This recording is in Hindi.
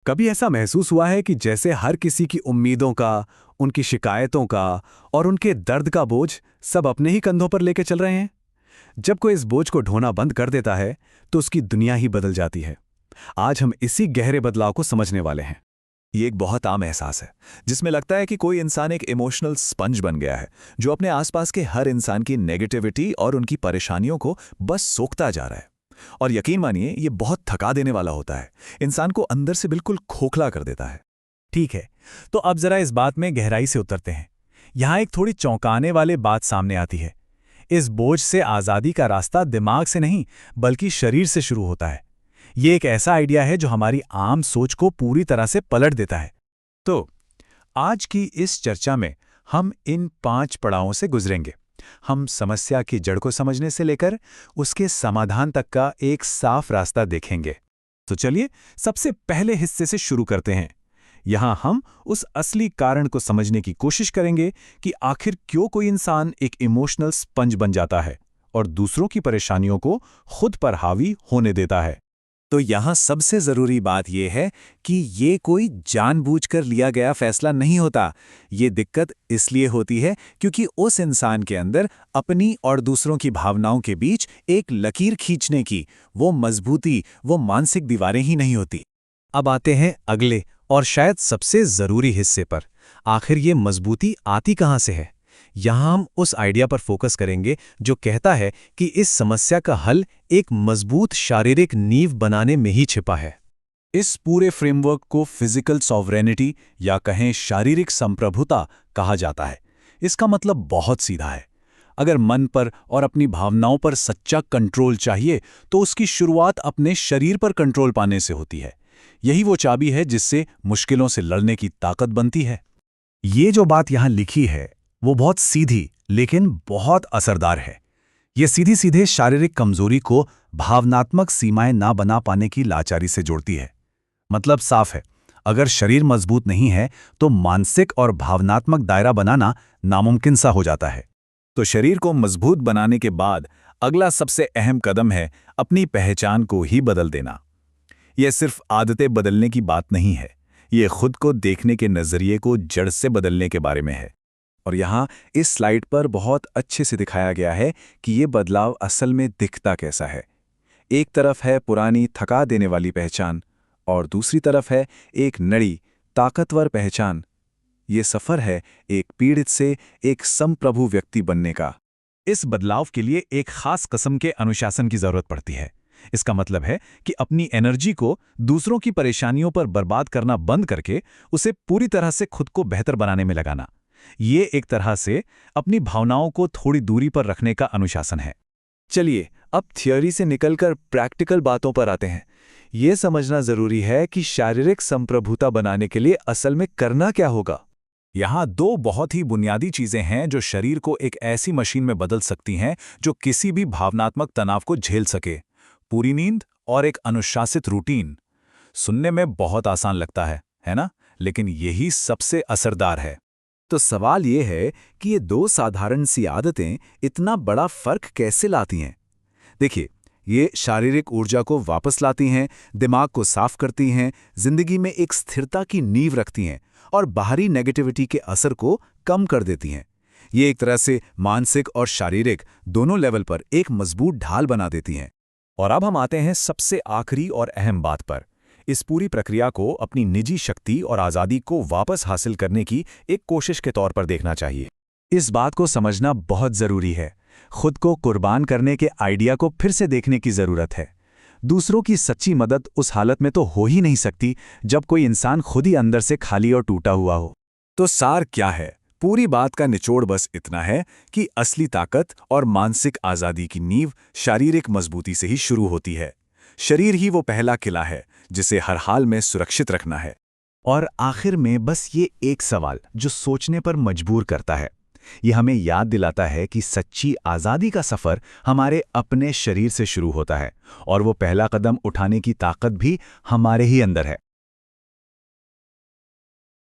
कभी ऐसा महसूस हुआ है कि जैसे हर किसी की उम्मीदों का, उनकी शिकायतों का और उनके दर्द का बोझ सब अपने ही कंधों पर लेके चल रहे हैं? जब कोई इस बोझ को ढोना बंद कर देता है, तो उसकी दुनिया ही बदल जाती है। आज हम इसी गहरे बदलाव को समझने वाले हैं। ये एक बहुत आम एहसास है जिसमें लगता है कि कोई इंसान एक इमोशनल स्पंज बन गया है जो अपने आसपास के हर इंसान की नेगेटिविटी और उनकी परेशानियों को बस सोखता जा रहा है। और यकीन मानिए ये बहुत थका देने वाला होता है, इंसान को अंदर से बिल्कुल खोखला कर देता है। ठीक है, तो अब जरा इस बात में गहराई से उतरते हैं। यहाँ एक थोड़ी चौंकाने वाली बात सामने आती है। इस बोझ से आज़ादी का रास्ता दिमाग से नहीं, बल्कि शरीर से शुरू होता है। ये एक ऐसा आइडिया है जो हमारी आम सोच को पूरी तरह से पलट देता है। तो आज की इस चर्चा में हम इन 5 पड़ावों से गुजरेंगे। हम समस्या की जड़ को समझने से लेकर उसके समाधान तक का एक साफ रास्ता देखेंगे। तो चलिए सबसे पहले हिस्से से शुरू करते हैं। यहाँ हम उस असली कारण को समझने की कोशिश करेंगे कि आखिर क्यों कोई इंसान एक इमोशनल स्पंज बन जाता है और दूसरों की परेशानियों को खुद पर हावी होने देता है। तो यहाँ सबसे ज़रूरी बात यह है कि ये कोई जानबूझकर लिया गया फैसला नहीं होता। ये दिक्कत इसलिए होती है क्योंकि उस इंसान के अंदर अपनी और दूसरों की भावनाओं के बीच एक लकीर खींचने की वो मजबूती, वो मानसिक दीवारें ही नहीं होती। अब आते हैं अगले और शायद सबसे ज़रूरी हिस्से पर। आखिर ये मजबूती आती कहाँ से है? यहाँ हम उस आइडिया पर फोकस करेंगे जो कहता है कि इस समस्या का हल एक मजबूत शारीरिक नींव बनाने में ही छिपा है। इस पूरे फ्रेमवर्क को फिजिकल सॉवरेनिटी या कहें शारीरिक संप्रभुता कहा जाता है। इसका मतलब बहुत सीधा है। अगर मन पर और अपनी भावनाओं पर सच्चा कंट्रोल चाहिए तो उसकी शुरुआत अपने शरीर पर कंट्रोल पाने से होती है। यही वो चाबी है जिससे मुश्किलों से लड़ने की ताकत बनती है। ये जो बात यहाँ लिखी है वो बहुत सीधी लेकिन बहुत असरदार है। ये सीधी सीधे शारीरिक कमजोरी को भावनात्मक सीमाएं ना बना पाने की लाचारी से जोड़ती है। मतलब साफ है, अगर शरीर मजबूत नहीं है तो मानसिक और भावनात्मक दायरा बनाना नामुमकिन सा हो जाता है। तो शरीर को मजबूत बनाने के बाद अगला सबसे अहम कदम है अपनी पहचान को ही बदल देना। यह सिर्फ आदतें बदलने की बात नहीं है, ये खुद को देखने के नजरिए को जड़ से बदलने के बारे में है। और यहाँ इस स्लाइड पर बहुत अच्छे से दिखाया गया है कि ये बदलाव असल में दिखता कैसा है। एक तरफ है पुरानी थका देने वाली पहचान और दूसरी तरफ है एक नई ताकतवर पहचान। ये सफ़र है एक पीड़ित से एक संप्रभु व्यक्ति बनने का। इस बदलाव के लिए एक खास किस्म के अनुशासन की जरूरत पड़ती है। इसका मतलब है कि अपनी एनर्जी को दूसरों की परेशानियों पर बर्बाद करना बंद करके उसे पूरी तरह से खुद को बेहतर बनाने में लगाना। ये एक तरह से अपनी भावनाओं को थोड़ी दूरी पर रखने का अनुशासन है। चलिए अब थियोरी से निकलकर प्रैक्टिकल बातों पर आते हैं। ये समझना जरूरी है कि शारीरिक संप्रभुता बनाने के लिए असल में करना क्या होगा। यहाँ 2 बहुत ही बुनियादी चीजें हैं जो शरीर को एक ऐसी मशीन में बदल सकती हैं जो किसी भी भावनात्मक तनाव को झेल सके। पूरी नींद और एक अनुशासित रूटीन। सुनने में बहुत आसान लगता है ना? लेकिन यही सबसे असरदार है। तो सवाल ये है कि ये 2 साधारण सी आदतें इतना बड़ा फर्क कैसे लाती हैं। देखिए, ये शारीरिक ऊर्जा को वापस लाती हैं, दिमाग को साफ करती हैं, जिंदगी में एक स्थिरता की नींव रखती हैं और बाहरी नेगेटिविटी के असर को कम कर देती हैं। ये एक तरह से मानसिक और शारीरिक दोनों लेवल पर एक मजबूत ढाल बना देती हैं। और अब हम आते हैं सबसे आखिरी और अहम बात पर। इस पूरी प्रक्रिया को अपनी निजी शक्ति और आज़ादी को वापस हासिल करने की एक कोशिश के तौर पर देखना चाहिए। इस बात को समझना बहुत ज़रूरी है। खुद को कुर्बान करने के आइडिया को फिर से देखने की ज़रूरत है। दूसरों की सच्ची मदद उस हालत में तो हो ही नहीं सकती जब कोई इंसान खुद ही अंदर से खाली और टूटा हुआ हो। तो सार क्या है? पूरी बात का निचोड़ बस इतना है कि असली ताकत और मानसिक आज़ादी की नींव शारीरिक मजबूती से ही शुरू होती है। शरीर ही वो पहला किला है जिसे हर हाल में सुरक्षित रखना है। और आखिर में बस ये एक सवाल जो सोचने पर मजबूर करता है। ये हमें याद दिलाता है कि सच्ची आज़ादी का सफ़र हमारे अपने शरीर से शुरू होता है और वो पहला कदम उठाने की ताकत भी हमारे ही अंदर है।